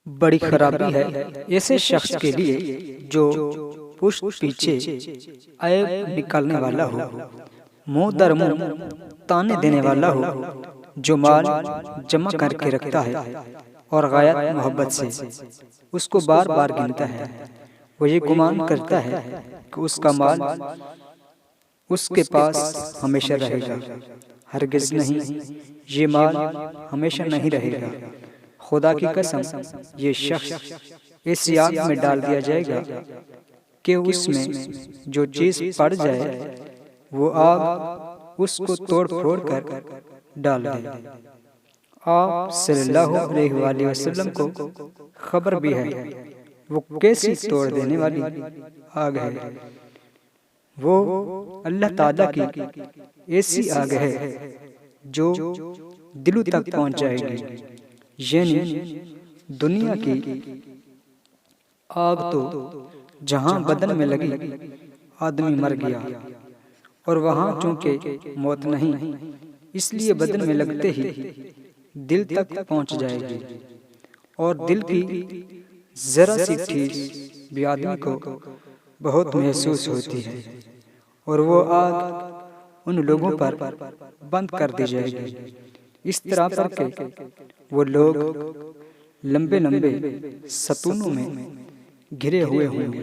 बड़ी खराबी है ऐसे शख्स के लिए जो पुष्ट पीछे ऐब निकालने वाला हो, मुंह दर मुंह ताने देने वाला हो, जो माल जमा करके रखता है और गायत मोहब्बत से उसको बार बार गिनता है। वो ये गुमान करता है कि उसका माल उसके पास हमेशा रहेगा। हरगिज नहीं, ये माल हमेशा नहीं रहेगा। खुदा की कसम, ये शख्स ऐसी आग में डाल दिया जाएगा कि उसमें जो चीज पड़ जाए वो आग उसको तोड़ फोड़ कर डाल दे। आप सल्लल्लाहु अलैहि वसल्लम को खबर भी है वो कैसी तोड़ देने वाली आग है। वो अल्लाह ताला की ऐसी आग है जो दिलों तक पहुंच जाएगी। यानी दुनिया की आग तो जहां बदन में लगी आदमी मर गया, और वहां चूंकि मौत नहीं, इसलिए बदन में लगते ही दिल तक पहुंच जाएगी। और दिल की जरा सी ठेस भी आदमी को बहुत महसूस होती है, और वो आग उन लोगों पर बंद कर दी जाएगी। इस तरह करके वो लोग लंबे लंबे सतूनों में घिरे हुए होंगे।